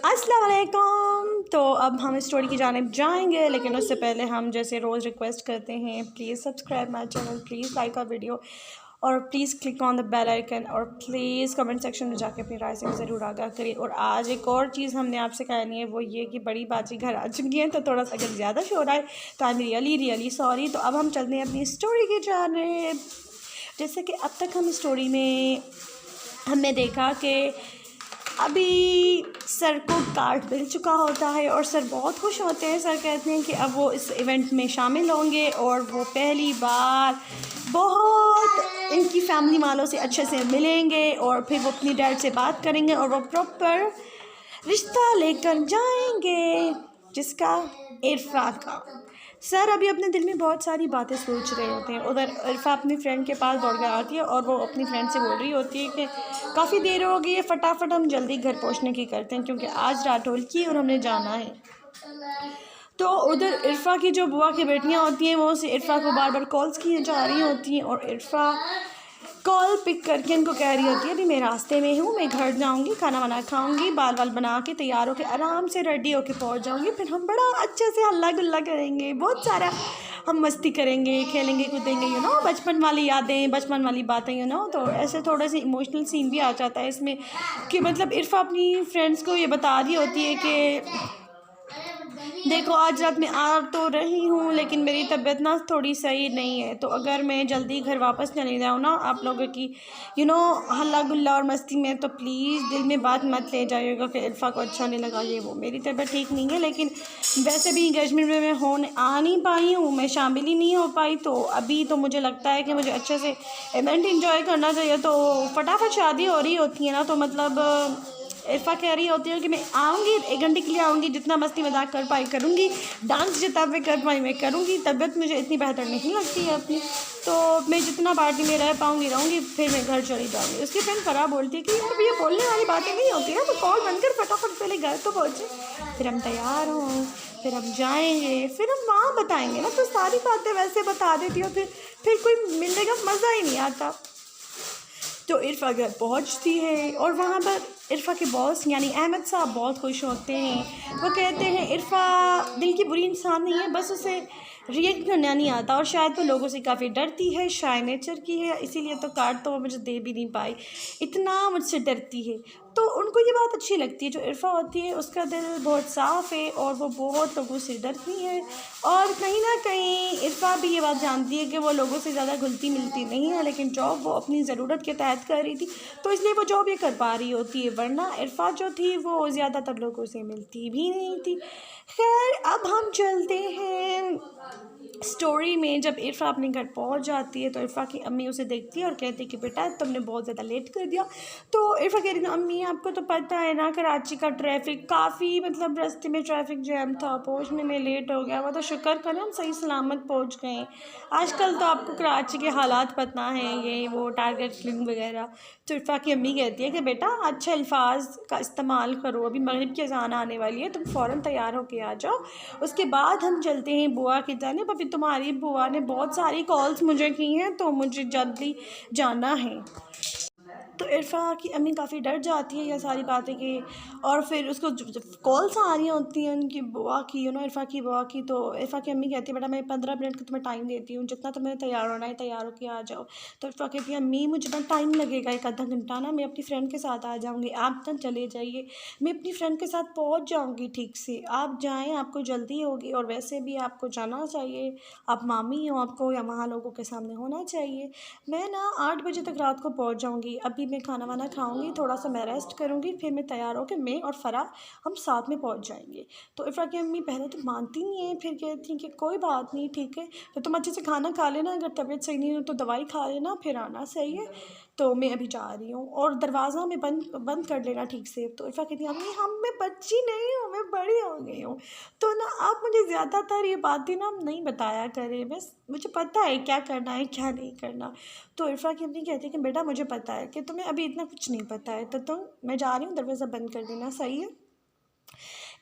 अस्सलाम वालेकुम। तो अब हम स्टोरी की जानिब जाएंगे, लेकिन उससे पहले हम जैसे रोज़ रिक्वेस्ट करते हैं, please subscribe my channel, please like our video और please click on the bell icon और प्लीज़ कमेंट सेक्शन में जाके अपनी राय से ज़रूर आगाह करिए। और आज एक और चीज़ हमने आपसे कहनी है, वो ये कि बड़ी बाजी घर आ चुकी हैं, तो थोड़ा सा अगर ज़्यादा शोर आए तो आई एम रियली सॉरी। तो अब हम चलते हैं अपनी स्टोरी की जानिब। जैसे कि अब तक हम स्टोरी में हमने देखा कि अभी सर को कार्ड मिल चुका होता है और सर बहुत खुश होते हैं। सर कहते हैं कि अब वो इस इवेंट में शामिल होंगे और वो पहली बार बहुत इनकी फैमिली वालों से अच्छे से मिलेंगे और फिर वो अपनी डैड से बात करेंगे और वो प्रॉपर रिश्ता लेकर जाएंगे, जिसका इरफा का। सर अभी अपने दिल में बहुत सारी बातें सोच रहे होते हैं। उधर इरफा अपनी फ्रेंड के पास दौड़ कर आती है और वो अपनी फ्रेंड से बोल रही होती है कि काफ़ी देर हो गई है, फटाफट हम जल्दी घर पहुंचने की करते हैं क्योंकि आज रात होल की और हमने जाना है। तो उधर इरफा की जो बुआ की बेटियां होती हैं वो उसे इरफा को बार बार कॉल्स किए जा रही होती हैं और इरफा कॉल पिक करके इनको कह रही होती है अभी मैं रास्ते में हूँ, मैं घर जाऊँगी, खाना वाना खाऊँगी, बाल वाल बना के तैयार होकर आराम से रेडी होकर पहुँच जाऊँगी, फिर हम बड़ा अच्छे से हल्ला गुल्ला करेंगे, बहुत सारा हम मस्ती करेंगे, खेलेंगे कूदेंगे, बचपन वाली यादें, बचपन वाली बातें, तो ऐसे थोड़ा सा इमोशनल सीन भी आ जाता है इसमें कि मतलब इरफा अपनी फ्रेंड्स को ये बता रही होती है कि देखो आज रात में आ तो रही हूँ लेकिन मेरी तबीयत ना थोड़ी सही नहीं है, तो अगर मैं जल्दी घर वापस चली जाऊँ ना आप लोगों की हल्ला गुल्ला और मस्ती में, तो प्लीज़ दिल में बात मत ले जाइएगा कि इरफा को अच्छा नहीं लगा ये वो। मेरी तबीयत ठीक नहीं है लेकिन वैसे भी इंगेजमेंट में मैं आ नहीं पाई हूँ, मैं शामिल ही नहीं हो पाई, तो अभी तो मुझे लगता है कि मुझे अच्छे से इवेंट इंजॉय करना चाहिए। तो फटाफट शादी हो रही होती है ना, तो मतलब इरफा कह रही होती है कि मैं आऊँगी 1 घंटे के लिए आऊँगी, जितना मस्ती मजाक कर पाई करूँगी, डांस जितना मैं कर पाई मैं करूँगी, तबीयत मुझे इतनी बेहतर नहीं लगती है अपनी, तो मैं जितना पार्टी में रह पाऊँगी रहूँगी, फिर मैं घर चली जाऊँगी। उसकी फ्रेंड फराह बोलती है कि यार ये बोलने वाली बातें नहीं होती है, तो कॉल बंद कर फटाफट पहले घर तो पहुँचे, फिर हम तैयार हों, फिर हम जाएंगे, फिर हम वहाँ बताएंगे ना, तो सारी बातें वैसे बता देती हो फिर कोई मिलने का मज़ा ही नहीं आता। तो इरफा घर पहुंचती है और वहाँ पर इरफा के बॉस यानी अहमद साहब बहुत खुश होते हैं। वो कहते हैं इरफा दिल की बुरी इंसान नहीं है, बस उसे रिएक्ट करना नहीं आता और शायद वो लोगों से काफ़ी डरती है, शाय नेचर की है, इसीलिए तो कार्ड तो वो मुझे दे भी नहीं पाई, इतना मुझसे डरती है। तो उनको ये बात अच्छी लगती है, जो इरफा होती है उसका दिल बहुत साफ़ है और वो बहुत लोगों से डरती है और कहीं ना कहीं इरफा भी ये बात जानती है कि वो लोगों से ज़्यादा घुलती मिलती नहीं है, लेकिन जॉब वो अपनी ज़रूरत के तहत कर रही थी तो इसलिए वो जॉब ये कर पा रही होती है, वरना इरफा जो थी वो ज़्यादातर लोगों से मिलती भी नहीं थी। खैर अब हम चलते हैं स्टोरी में। जब इरफा अपने घर पहुंच जाती है तो इरफा की अम्मी उसे देखती है और कहती है कि बेटा तुमने बहुत ज़्यादा लेट कर दिया। तो इरफा कह रही है अम्मी आपको तो पता है ना कराची का ट्रैफिक काफ़ी, मतलब रास्ते में ट्रैफिक जैम था, पहुंचने में लेट हो गया, वो तो शुक्र करें हम सही सलामत पहुंच गए। आजकल तो आपको कराची के हालात पता हैं, ये वो टारगेट किलिंग वगैरह। तो इरफा की अम्मी कहती है कि बेटा अच्छे अल्फाज का इस्तेमाल करो, अभी मगरिब की अज़ान आने वाली है, तुम फ़ौरन तैयार होके आ जाओ। उसके बाद हम चलते हैं बुआ की जानिब। अभी तुम्हारी बुआ ने बहुत सारी कॉल्स मुझे की हैं तो मुझे जल्दी जाना है। तो इरफा की अम्मी काफ़ी डर जाती है ये सारी बातें की और फिर उसको जब कॉल्स आ रही होती हैं उनकी बुआ की, इरफा की बुआ की, तो इरफा की अम्मी कहती है बेटा मैं 15 मिनट का तुम्हें टाइम देती हूँ, जितना तुम्हें तैयार होना है तैयार होकर आ जाओ। तो इरफा कहती है अम्मी मुझे ना टाइम लगेगा 1 आधा घंटा ना, मैं अपनी फ्रेंड के साथ आ जाऊँगी, आप ना चले जाइए, मैं अपनी फ्रेंड के साथ पहुँच जाऊँगी ठीक से, आप जाएँ, आपको जल्दी होगी और वैसे भी आपको जाना चाहिए, आप मामी हो आपको या वहाँ लोगों के सामने होना चाहिए। मैं ना 8 बजे तक रात को पहुँच जाऊँगी, अभी मैं खाना वाना खाऊंगी, थोड़ा सा मैं रेस्ट करूँगी, फिर मैं तैयार होकर मैं और फराह हम साथ में पहुँच जाएंगे। तो इरफा की अम्मी पहले तो मानती नहीं है, फिर कहती हैं कि कोई बात नहीं ठीक है, तो तुम अच्छे से खाना खा लेना, अगर तबीयत सही नहीं हो तो दवाई खा लेना, फिर आना सही है, तो मैं अभी जा रही हूँ और दरवाज़ा में बंद बंद कर लेना ठीक से। तो इरफा कहती है अम्मी हम मैं बच्ची नहीं हूँ, मैं बड़ी हो गई हूँ, तो ना आप मुझे ज़्यादातर ये बातें ना नहीं बताया करें, बस मुझे पता है क्या करना है क्या नहीं करना। तो इरफा की अम्मी कहती है कि बेटा मुझे पता है कि तुम्हें अभी इतना कुछ नहीं पता है, तो मैं जा रही हूँ, दरवाज़ा बंद कर देना सही है।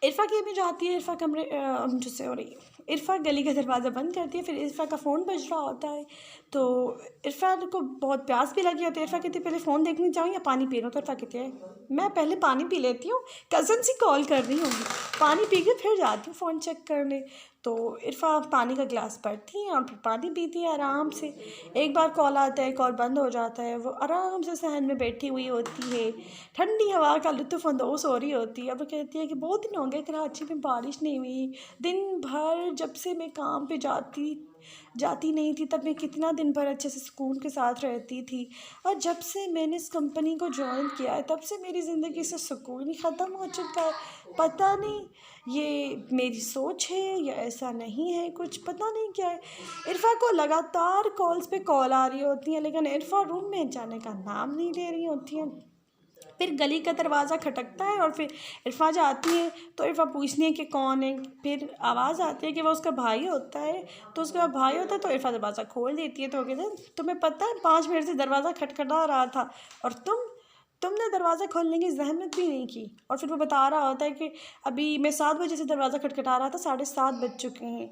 इरफ़ा की अम्मी जाती है, इरफ़ा कमरे मुझसे हो रही इरफ़ा गली का दरवाज़ा बंद करती है। फिर इरफ़ा का फ़ोन बज रहा होता है, तो इरफ़ा को बहुत प्यास भी लगी होती है। इरफ़ा कहती है पहले फ़ोन देखने जाऊँ या पानी पी लूँ? तो इरफ़ा कहती है मैं पहले पानी पी लेती हूँ, कज़न सी कॉल कर रही होंगी, पानी पी के फिर जाती हूँ फ़ोन चेक करने। तो इरफ़ा पानी का गिलास भरती है और फिर पानी पीती है आराम से। एक बार कॉल आता है, कॉल बंद हो जाता है, वो आराम से सहन में बैठी हुई होती है, ठंडी हवा का लुत्फ़ अंदोज़ हो रही होती है। अब वो कहती है कि बहुत दिन हो गए कराची में बारिश नहीं हुई, दिन भर जब से मैं काम पे जाती नहीं थी तब मैं कितना दिन भर अच्छे से सुकून के साथ रहती थी, और जब से मैंने इस कंपनी को जॉइन किया है तब से मेरी ज़िंदगी से सुकून ही ख़त्म हो चुका है। पता नहीं ये मेरी सोच है या ऐसा नहीं है, कुछ पता नहीं क्या है। इरफ़ा को लगातार कॉल्स पे कॉल आ रही होती हैं, लेकिन इरफ़ा रूम में जाने का नाम नहीं ले रही होती हैं। फिर गली का दरवाज़ा खटकता है और फिर इरफ़ा जाती है, तो इरफ़ा पूछती है कि कौन है। फिर आवाज़ आती है कि वो उसका भाई होता है, तो उसका भाई होता है, तो इरफ़ा दरवाज़ा खोल देती है। तो वो कहते हैं तुम्हें पता है 5 मिनट से दरवाज़ा खटखटा रहा था और तुमने दरवाज़ा खोलने की ज़हमत भी नहीं की। और फिर वो बता रहा होता है कि अभी मैं 7 बजे से दरवाज़ा खटखटा रहा था, 7:30 बज चुके हैं।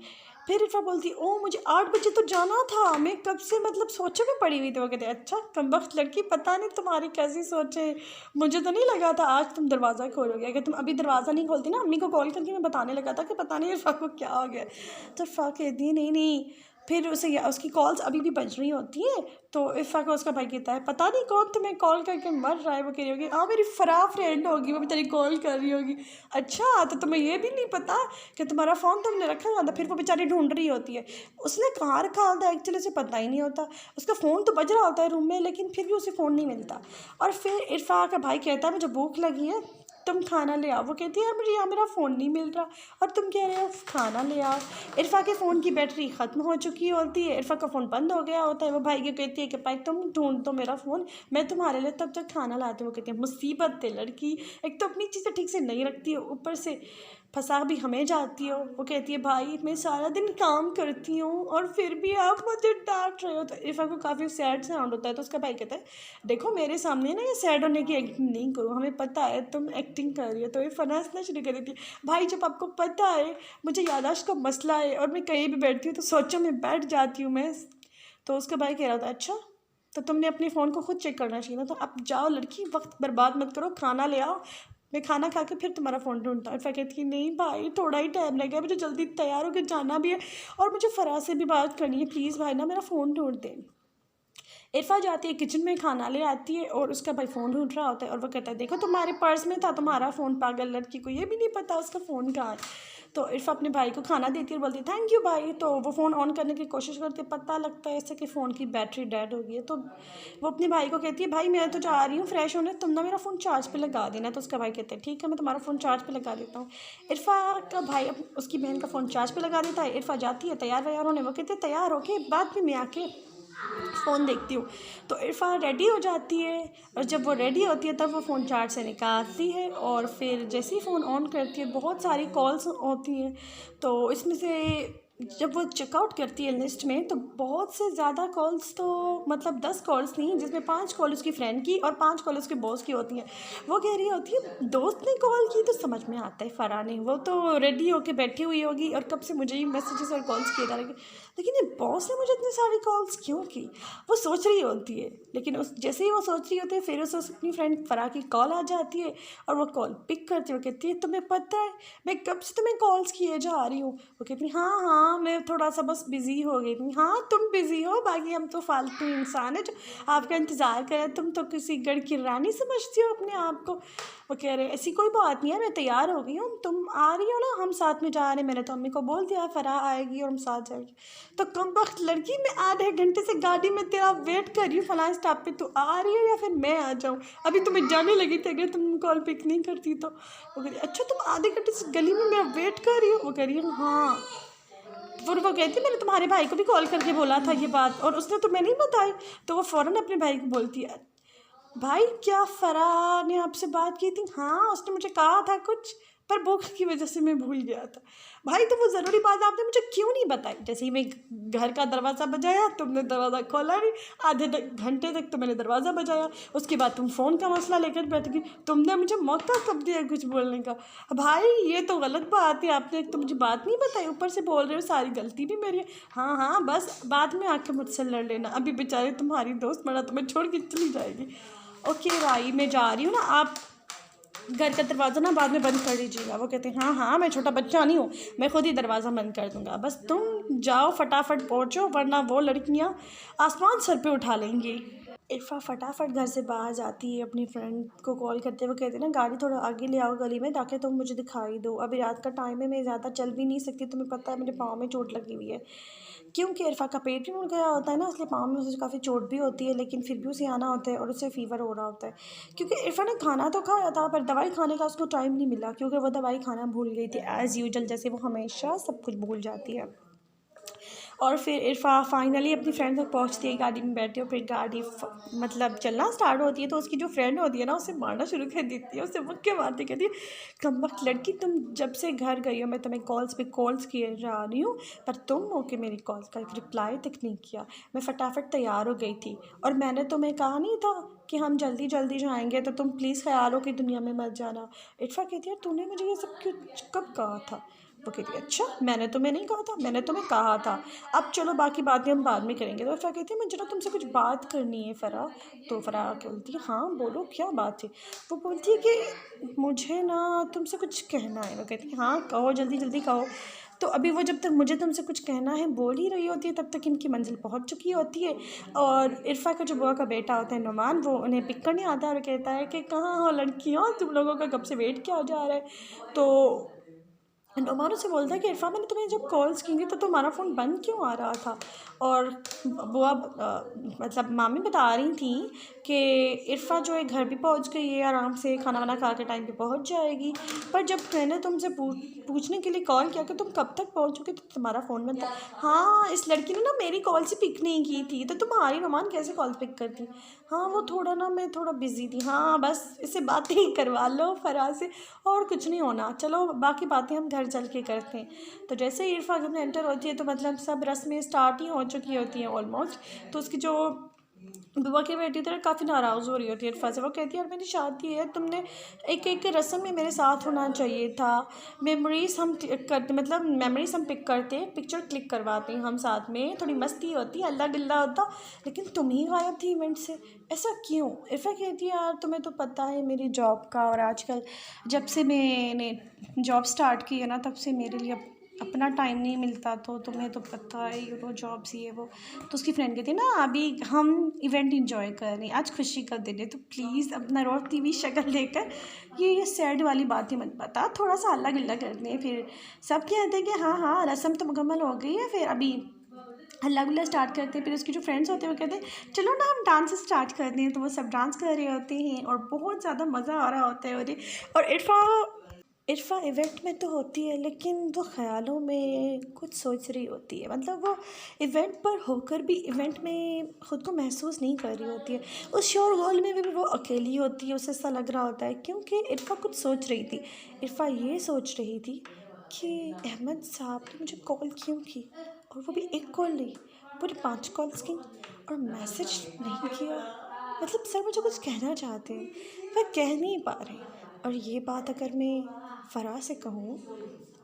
फिर इरफ़ा बोलती ओह मुझे 8 बजे तो जाना था, मैं कब से मतलब सोचों में पड़ी हुई थी। वो कहते अच्छा कमबख्त लड़की, पता नहीं तुम्हारी कैसी सोच है, मुझे तो नहीं लगा था आज तुम दरवाज़ा खोलोगे। अगर तुम अभी दरवाज़ा नहीं खोलती ना, अम्मी को कॉल करके मैं बताने लगा था कि पता नहीं इरफ़ा को क्या हो गया। तो इरफ़ा कहती है नहीं नहीं। फिर उसकी कॉल्स अभी भी बज रही होती हैं, तो इरफ़ा को उसका भाई कहता है पता नहीं कौन तुम्हें कॉल करके मर रहा है। वो कह रही होगी हाँ मेरी फ़राह फ्रेंड होगी, वो भी तेरी कॉल कर रही होगी। अच्छा तो तुम्हें ये भी नहीं पता कि तुम्हारा फ़ोन तुमने रखा हुआ था। फिर वो बेचारी ढूंढ रही होती है, उसने कहाँ रखा होता है एक्चुअली उसे पता ही नहीं होता। उसका फ़ोन तो बज रहा होता है रूम में, लेकिन फिर भी उसे फ़ोन नहीं मिलता। और फिर इरफ़ा का भाई कहता है मुझे भूख लगी है, तुम खाना ले आओ। वो कहती है यार मुझे यहाँ मेरा फ़ोन नहीं मिल रहा और तुम कह रहे हो खाना ले आओ। इरफ़ा के फ़ोन की बैटरी ख़त्म हो चुकी होती है, इरफ़ा का फ़ोन बंद हो गया होता है। वो भाई को कहती है कि भाई तुम ढूंढ दो मेरा फ़ोन, मैं तुम्हारे लिए तब तक खाना लाती हूँ। वो कहती है मुसीबत है लड़की, एक तो अपनी चीज़ें ठीक से नहीं रखती हो, ऊपर से फंसा भी हमें जाती हो। वो कहती है भाई मैं सारा दिन काम करती हूँ और फिर भी आप मुझे डांट रहे हो। तो इरफ़ा को काफ़ी सैड साउंड होता है, तो उसका भाई कहता है देखो मेरे सामने ना ये सैड होने की एक्टिंग नहीं करो, हमें पता है तुम एक्टिंग कर रही हो। तो इरफ़ा हंसना शुरू कर देती है भाई जब आपको पता है मुझे याददाश्त का मसला है और मैं कहीं भी बैठती हूँ तो सोचो मैं बैठ जाती हूँ मैं। तो उसका भाई कह रहा था अच्छा तो तुमने अपने फ़ोन को खुद चेक करना चाहिए ना, तो अब जाओ लड़की वक्त बर्बाद मत करो, खाना ले आओ, मैं खाना खा के फिर तुम्हारा फ़ोन ढूंढता हूँ। इरफ़ा कहती है नहीं भाई थोड़ा ही टाइम लगेगा, मुझे जल्दी तैयार होकर जाना भी है और मुझे फ़राह से भी बात करनी है, प्लीज़ भाई ना मेरा फ़ोन ढूंढ दें। इरफ़ा जाती है किचन में, खाना ले आती है और उसका भाई फ़ोन ढूंढ रहा होता है और वो कहता है देखो तुम्हारे पर्स में था तुम्हारा फ़ोन, पागल लड़की को ये भी नहीं पता उसका फ़ोन कहाँ है। तो इरफ़ा अपने भाई को खाना देती है और बोलती है थैंक यू भाई। तो वो फ़ोन ऑन करने की कोशिश करती है, पता लगता है ऐसे कि फ़ोन की बैटरी डेड हो गई है। तो वो अपने भाई को कहती है भाई मैं तो जा रही हूँ फ्रेश होने, तुम ना मेरा फ़ोन चार्ज पे लगा देना। तो उसका भाई कहता है ठीक है मैं तुम्हारा फ़ोन चार्ज पे लगा देता हूँ। इरफ़ा का भाई उसकी बहन का फ़ोन चार्ज पे लगा देता है। इरफ़ा जाती है तैयार वैयार होने, वो कहते हैं तैयार होके बाद में मैं आके फ़ोन देखती हूँ। तो इरफ़ा रेडी हो जाती है और जब वो रेडी होती है तब वो फ़ोन चार्ज से निकालती है और फिर जैसे ही फ़ोन ऑन करती है बहुत सारी कॉल्स होती हैं। तो इसमें से जब वो चेकआउट करती है लिस्ट में तो बहुत से ज़्यादा कॉल्स, तो मतलब 10 कॉल्स नहीं जिसमें 5 कॉल उसकी फ्रेंड की और 5 कॉल उसके बॉस की होती हैं। वो कह रही होती है दोस्त ने कॉल की, तो समझ में आता है फ़राह ने, वो तो रेडी होके बैठी हुई होगी और कब से मुझे ही मैसेजेस और कॉल्स किए जा रहे हैं, लेकिन ये बॉस ने मुझे इतनी सारी कॉल्स क्यों की, वो सोच रही होती है। लेकिन उस जैसे ही वो सोच रही होती है फिर उसे अपनी फ्रेंड फ़राह की कॉल आ जाती है और वो कॉल पिक करती है। वो कहती है तुम्हें पता है मैं कब से तुम्हें कॉल्स किए जा रही हूँ। वो कहती है हाँ हाँ मैं थोड़ा सा बस बिज़ी हो गई थी। हाँ तुम बिज़ी हो, बाकी हम तो फालतू इंसान है जो आपका इंतज़ार करें, तुम तो किसी गढ़ की रानी समझती हो अपने आप को। वो कह रहे ऐसी कोई बात नहीं है, मैं तैयार हो गई हूँ, तुम आ रही हो ना, हम साथ में जा रहे हैं, मैंने तो अम्मी को बोल दिया फ़राह आएगी और हम साथ जाएंगे। तो कम वक्त लड़की मैं आधे घंटे से गाड़ी में तेरा वेट कर रही हूँ फलां स्टॉप पे, तू आ रही है या फिर मैं आ जाऊँ, अभी तुम्हें जाने लगी थी अगर तुम कॉल पिक नहीं करती तो। वो कह रही अच्छा तुम आधे घंटे से गली में मेरा वेट कर रही हो। वो कह रही है हाँ। फिर वो कहती है मैंने तुम्हारे भाई को भी कॉल करके बोला था ये बात और उसने तुम्हें नहीं बताई। तो वो फ़ौरन अपने भाई को बोलती है भाई क्या फ़राह ने आपसे बात की थी? हाँ उसने मुझे कहा था कुछ, पर भूख की वजह से मैं भूल गया था। भाई तो वो ज़रूरी बात आपने मुझे क्यों नहीं बताई? जैसे ही मैं घर का दरवाज़ा बजाया, तुमने दरवाज़ा खोला नहीं। आधे घंटे तक तो मैंने दरवाज़ा बजाया, उसके बाद तुम फ़ोन का मसला लेकर बैठ गई। तुमने मुझे मौका कब दिया कुछ बोलने का? भाई ये तो गलत बात है, आपने एक तो मुझे बात नहीं बताई, ऊपर से बोल रहे हो सारी गलती भी मेरी है। हाँ हाँ, बस बाद में आके मुझसे लड़ लेना, अभी बेचारे तुम्हारी दोस्त बना तुम्हें छोड़ के चली जाएगी। ओके भाई, मैं जा रही हूँ ना, आप घर का दरवाज़ा ना बाद में बंद कर लीजिएगा। वो कहते हैं हाँ हाँ, मैं छोटा बच्चा नहीं हूँ, मैं खुद ही दरवाज़ा बंद कर दूँगा, बस तुम जाओ फटाफट पहुँचो, वरना वो लड़कियाँ आसमान सर पे उठा लेंगी। इरफा फटाफट घर से बाहर जाती है, अपनी फ्रेंड को कॉल करते हुए कहते हैं ना, गाड़ी थोड़ा आगे ले आओ गली में, ताकि तुम मुझे दिखाई दो, अभी रात का टाइम है, मैं ज़्यादा चल भी नहीं सकती, तुम्हें पता है मेरे पाँव में चोट लगी हुई है। क्योंकि इरफा का पेट भी मुड़ गया होता है ना, इसलिए पाँव में उसे काफ़ी चोट भी होती है, लेकिन फिर भी उसे आना होता है और उसे फ़ीवर हो रहा होता है। क्योंकि इरफा ने खाना तो खाया था, पर दवाई खाने का उसको टाइम नहीं मिला, क्योंकि वो दवाई खाना भूल गई थी एज़ यूजुअल, जैसे वो हमेशा सब कुछ भूल जाती है। और फिर इरफा फाइनली अपनी फ्रेंड तक पहुंचती है, गाड़ी में बैठे और फिर गाड़ी मतलब चलना स्टार्ट होती है, तो उसकी जो फ्रेंड होती है ना, उसे मारना शुरू कर देती है, उसे मुक्के मारती कहती है, कमबख्त लड़की, तुम जब से घर गई हो मैं तुम्हें कॉल्स पे कॉल्स किए जा रही हूँ, पर तुम होके मेरी कॉल्स का एक रिप्लाई तक नहीं किया। मैं फटाफट तैयार हो गई थी और मैंने तुम्हें कहा नहीं था कि हम जल्दी जल्दी जाएंगे, तो तुम प्लीज़ ख्यालों की दुनिया में मत जाना। इरफा कहती है, तूने मुझे ये सब कुछ कब कहा था? वो कहती है, अच्छा मैंने तुम्हें नहीं कहा था, मैंने तुम्हें कहा था, अब चलो बाकी बातें हम बाद में करेंगे। तो फ़रा कहती है, मुझे ना तुमसे कुछ बात करनी है फ़रा। तो फ़रा बोलती है, हाँ बोलो क्या बात है? वो बोलती है कि मुझे ना तुमसे कुछ कहना है। वो कहती है, हाँ कहो, जल्दी जल्दी कहो। तो अभी वो जब तक मुझे तुमसे कुछ कहना है बोल ही रही होती है, तब तक इनकी मंजिल पहुंच चुकी होती है। और इरफा का जो बुआ का बेटा होता है नुमान, वो उन्हें पिक करने आता है और कहता है कि कहाँ हो लड़कियों, तुम लोगों का कब से वेट किया जा रहा है। तो नुमान उससे बोलता है कि इरफा, मैंने तुम्हें जब कॉल्स की थी तो तुम्हारा फ़ोन बंद क्यों आ रहा था? और बुआ मतलब मामी बता रही थी कि इरफा जो है घर भी पहुंच गई है, आराम से खाना वाना खा के टाइम पे पहुंच जाएगी, पर जब मैंने तुमसे पूछने के लिए कॉल किया कि तुम कब तक पहुंचोगे, तो तुम्हारा फ़ोन बंद था। हाँ, इस लड़की ने ना मेरी कॉल से पिक नहीं की थी, तो तुम्हारी नुमान कैसे कॉल पिक करती? हाँ वो थोड़ा ना, मैं थोड़ा बिजी थी। हाँ बस इससे बातें ही करवा लो फराज से, और कुछ नहीं होना, चलो बाकी बातें हम घर चल के करते हैं। तो जैसे ही इरफा घर में एंटर होती है, तो मतलब सब रस्में स्टार्ट ही हो चुकी होती हैं ऑलमोस्ट। तो उसकी जो बुआ की बेटी थी काफ़ी नाराज़ हो रही होती है इरफा से। वो कहती है, यार मेरी शादी है, तुमने एक एक रस्म में मेरे साथ होना चाहिए था। मेमोरीज हम करते, मतलब मेमोरीज हम पिक करते, पिक्चर क्लिक करवाते हैं हम साथ में, थोड़ी मस्ती होती, अल्लाह गिल्ला होता, लेकिन तुम ही गायब थी इवेंट से, ऐसा क्यों? इरफा कहती है, यार तुम्हें तो पता है मेरी जॉब का, और आजकल जब से मैंने जॉब स्टार्ट की है ना, तब से मेरे लिए अपना टाइम नहीं मिलता, तो तुम्हें तो पता है ये वो जॉब्स ये वो। तो उसकी फ्रेंड कहती है ना, अभी हम इवेंट इंजॉय कर रहे हैं, आज खुशी का दिन है, तो प्लीज़ अपना रोती हुई शक्ल लेकर ये सैड वाली बातें मत बता, थोड़ा सा अल्लाह गिल्ला करते हैं। फिर सब कहते हैं कि हाँ हाँ रस्म तो मुकम्मल हो गई है, फिर अभी हल्ला गुल्ला स्टार्ट करते हैं। फिर उसकी जो फ्रेंड्स होते हैं वो कहते हैं, चलो ना हम डांस स्टार्ट करते हैं। तो वो सब डांस कर रहे होते हैं और बहुत ज़्यादा मज़ा आ रहा होता है उन्हें। और इरफा इवेंट में तो होती है, लेकिन वो ख़यालों में कुछ सोच रही होती है, मतलब वो इवेंट पर होकर भी इवेंट में ख़ुद को महसूस नहीं कर रही होती है। उस शोरगुल में भी वो अकेली होती है, उसे ऐसा लग रहा होता है, क्योंकि इरफा कुछ सोच रही थी। इरफा ये सोच रही थी कि अहमद साहब ने मुझे कॉल क्यों की, और वो भी एक कॉल नहीं, पूरी 5 कॉल्स की, और मैसेज नहीं किया। मतलब सर मुझे कुछ कहना चाहते हैं, वह कह नहीं पा रहे। और ये बात अगर मैं फ़राह से कहूँ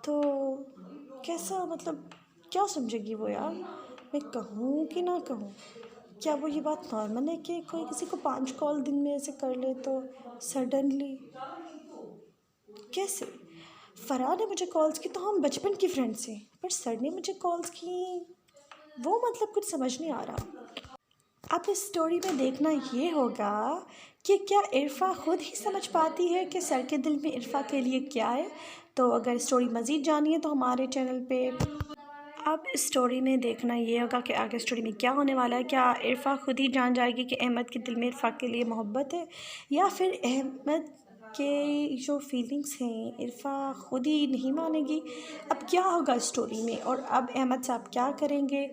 तो कैसा, मतलब क्या समझेगी वो यार? मैं कहूँ कि ना कहूँ? क्या वो ये बात नॉर्मल है कि कोई किसी को 5 कॉल दिन में ऐसे कर ले, तो सडनली कैसे? फ़राह ने मुझे कॉल्स की तो हम बचपन की फ्रेंड्स हैं, पर सर ने मुझे कॉल्स की, वो मतलब कुछ समझ नहीं आ रहा। अब इस स्टोरी में देखना ये होगा कि क्या इरफा खुद ही समझ पाती है कि सर के दिल में इरफा के लिए क्या है। तो अगर स्टोरी मज़ीद जानिए तो हमारे चैनल पे। अब इस स्टोरी में देखना ये होगा कि आगे स्टोरी में क्या होने वाला है। क्या इरफा खुद ही जान जाएगी कि अहमद के दिल में इरफा के लिए मोहब्बत है, या फिर अहमद के जो फीलिंग्स हैं इरफा खुद ही नहीं मानेगी। अब क्या होगा स्टोरी में, और अब अहमद साहब क्या करेंगे?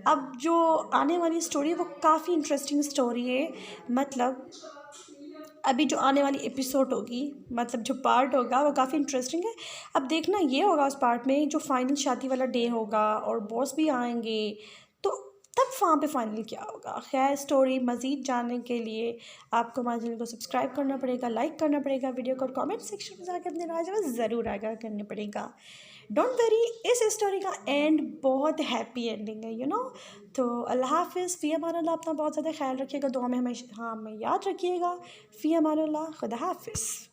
अब जो आने वाली स्टोरी है वो काफ़ी इंटरेस्टिंग स्टोरी है। मतलब अभी जो आने वाली एपिसोड होगी, मतलब जो पार्ट होगा वो काफ़ी इंटरेस्टिंग है। अब देखना ये होगा उस पार्ट में जो फाइनल शादी वाला डे होगा और बॉस भी आएंगे, तो तब वहाँ पे फाइनल क्या होगा। खैर, स्टोरी मज़ीद जानने के लिए आपको हमारे चैनल को सब्सक्राइब करना पड़ेगा, लाइक करना पड़ेगा वीडियो को, और कमेंट सेक्शन में जाकर अपने राय जो ज़रूर आगाह करने पड़ेगा। डोंट वरी, इस स्टोरी का एंड बहुत हैप्पी एंडिंग है, तो अल्लाह हाफिज़, फ़ी अमान अल्लाह। अपना बहुत ज़्यादा ख्याल रखिएगा, दुआ में हमेशा हमें याद रखिएगा। फ़ी अमान अल्लाह, खुदा हाफिज़।